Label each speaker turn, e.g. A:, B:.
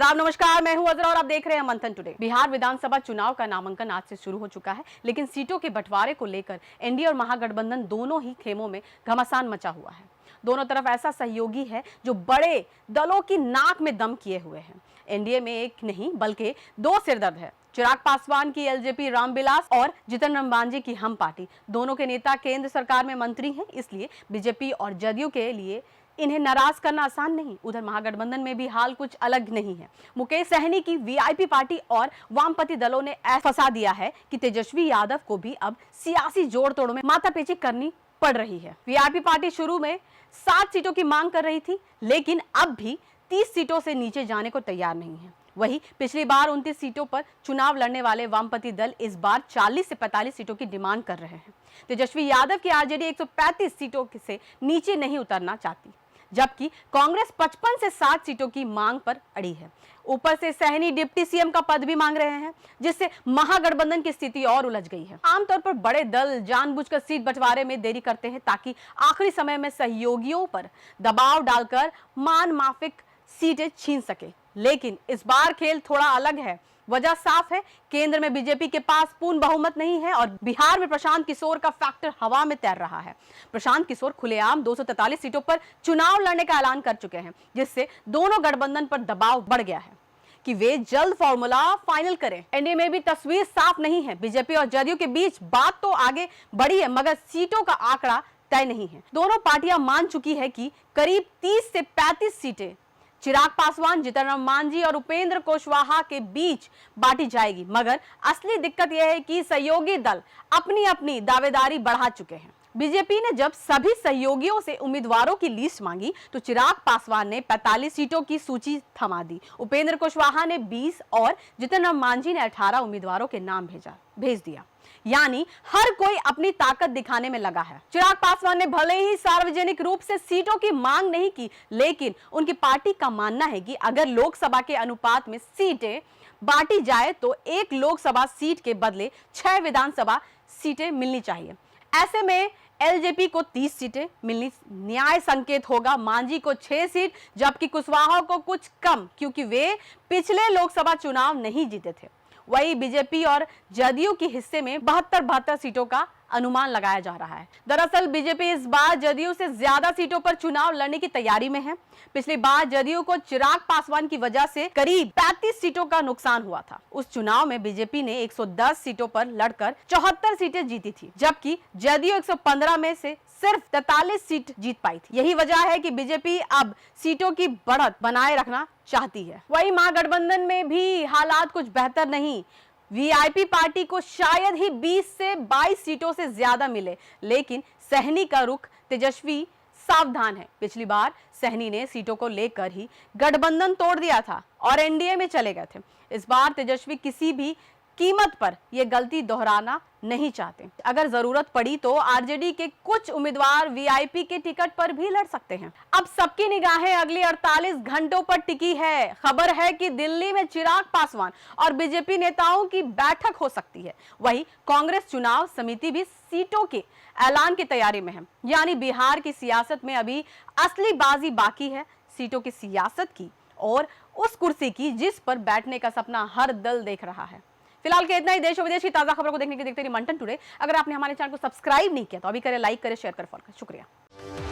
A: आदाब नमस्कार, मैं हूं अजरा और आप देख रहे हैं मंथन टुडे। बिहार विधानसभा चुनाव का नामांकन आज से शुरू हो चुका है, लेकिन सीटों के बंटवारे को लेकर एनडीए और महागठबंधन दोनों ही खेमों में घमासान मचा हुआ है। दोनों तरफ ऐसा सहयोगी है जो बड़े दलों की नाक में दम किए हुए हैं। एनडीए में एक नहीं बल्कि दो सिरदर्द है। चिराग पासवान की एलजेपी रामविलास और जीतन राम मांझी की हम पार्टी। दोनों के नेता केंद्र सरकार में मंत्री हैं, इसलिए बीजेपी और जदयू के लिए इन्हें नाराज करना आसान नहीं। उधर महागठबंधन में भी हाल कुछ अलग नहीं है। मुकेश सहनी की वीआईपी पार्टी और वामपंथी दलों ने ऐसा फंसा दिया है कि तेजस्वी यादव को भी अब सियासी जोड़ तोड़ में माथापेची करनी पड़ रही है। वीआईपी पार्टी शुरू में 7 सीटों की मांग कर रही थी, लेकिन अब भी 30 सीटों से नीचे जाने को तैयार नहीं है। वही पिछली बार 29 सीटों पर चुनाव लड़ने वाले वामपंथी दल इस बार 40 से 45 सीटों की डिमांड कर रहे हैं। तेजस्वी यादव की आरजेडी 135 सीटों से नीचे नहीं उतरना चाहती, जबकि कांग्रेस 55 से 60 सीटों की मांग पर अड़ी है। ऊपर से सहनी डिप्टी सीएम का पद भी मांग रहे हैं, जिससे महागठबंधन की स्थिति और उलझ गई है। आमतौर पर बड़े दल जानबूझकर सीट बंटवारे में देरी करते हैं ताकि आखिरी समय में सहयोगियों पर दबाव डालकर मान माफिक सीटें छीन सके, लेकिन इस बार खेल थोड़ा अलग है। वजह साफ है, केंद्र में बीजेपी के पास पूर्ण बहुमत नहीं है और बिहार में प्रशांत किशोर का फैक्टर हवा में तैर रहा है। प्रशांत किशोर खुलेआम 243 सीटों पर चुनाव लड़ने का ऐलान कर चुके हैं, जिससे दोनों गठबंधन पर दबाव बढ़ गया है कि वे जल्द फॉर्मूला फाइनल करें। एनडीए में भी तस्वीर साफ नहीं है। बीजेपी और जदयू के बीच बात तो आगे बढ़ी है, मगर सीटों का आंकड़ा तय नहीं है। दोनों पार्टियां मान चुकी है कि करीब 30 से 35 सीटें चिराग पासवान, जीतन राम मांझी और उपेंद्र कुशवाहा के बीच बांटी जाएगी, मगर असली दिक्कत यह है कि सहयोगी दल अपनी अपनी दावेदारी बढ़ा चुके हैं। बीजेपी ने जब सभी सहयोगियों से उम्मीदवारों की लिस्ट मांगी तो चिराग पासवान ने 45 सीटों की सूची थमा दी। उपेंद्र कुशवाहा ने 20 और जीतन राम मांझी ने 18 उम्मीदवारों के नाम भेज दिया। यानी हर कोई अपनी ताकत दिखाने में लगा है। चिराग पासवान ने भले ही सार्वजनिक रूप से सीटों की मांग नहीं की, लेकिन उनकी पार्टी का मानना है कि अगर लोकसभा के अनुपात में सीटें बांटी जाए तो एक लोकसभा सीट के बदले 6 विधानसभा सीटें मिलनी चाहिए। ऐसे में एलजेपी को 30 सीटें मिलनी न्याय संकेत होगा। मांझी को 6 सीट, जबकि कुशवाहा को कुछ कम, क्योंकि वे पिछले लोकसभा चुनाव नहीं जीते थे। वही बीजेपी और जदयू के हिस्से में 72 सीटों का अनुमान लगाया जा रहा है। दरअसल बीजेपी इस बार जदयू से ज्यादा सीटों पर चुनाव लड़ने की तैयारी में है। पिछली बार जदयू को चिराग पासवान की वजह से करीब 35 सीटों का नुकसान हुआ था। उस चुनाव में बीजेपी ने 110 सीटों पर लड़कर 74 सीटें जीती थी, जबकि जदयू 115 में से सिर्फ 43 सीट जीत पाई थी। यही वजह है कि बीजेपी अब सीटों की बढ़त बनाए रखना चाहती है। वही महागठबंधन में भी हालात कुछ बेहतर नहीं। वीआईपी पार्टी को शायद ही 20 से 22 सीटों से ज्यादा मिले, लेकिन सहनी का रुख तेजस्वी सावधान है। पिछली बार सहनी ने सीटों को लेकर ही गठबंधन तोड़ दिया था और एनडीए में चले गए थे। इस बार तेजस्वी किसी भी कीमत पर यह गलती दोहराना नहीं चाहते। अगर जरूरत पड़ी तो आरजेडी के कुछ उम्मीदवार वीआईपी के टिकट पर भी लड़ सकते हैं। अब सबकी निगाहें अगले 48 घंटों पर टिकी है। खबर है कि दिल्ली में चिराग पासवान और बीजेपी नेताओं की बैठक हो सकती है। वहीं कांग्रेस चुनाव समिति भी सीटों के ऐलान की तैयारी में है। यानी बिहार की सियासत में अभी असली बाजी बाकी है, सीटों की सियासत की और उस कुर्सी की जिस पर बैठने का सपना हर दल देख रहा है। फिलहाल के इतना ही। देश और विदेश की ताजा खबरों को देखने के लिए देखते रहिए मंथन टुडे। अगर आपने हमारे चैनल को सब्सक्राइब नहीं किया तो अभी करें, लाइक करें, शेयर करें, फॉलो करें। शुक्रिया।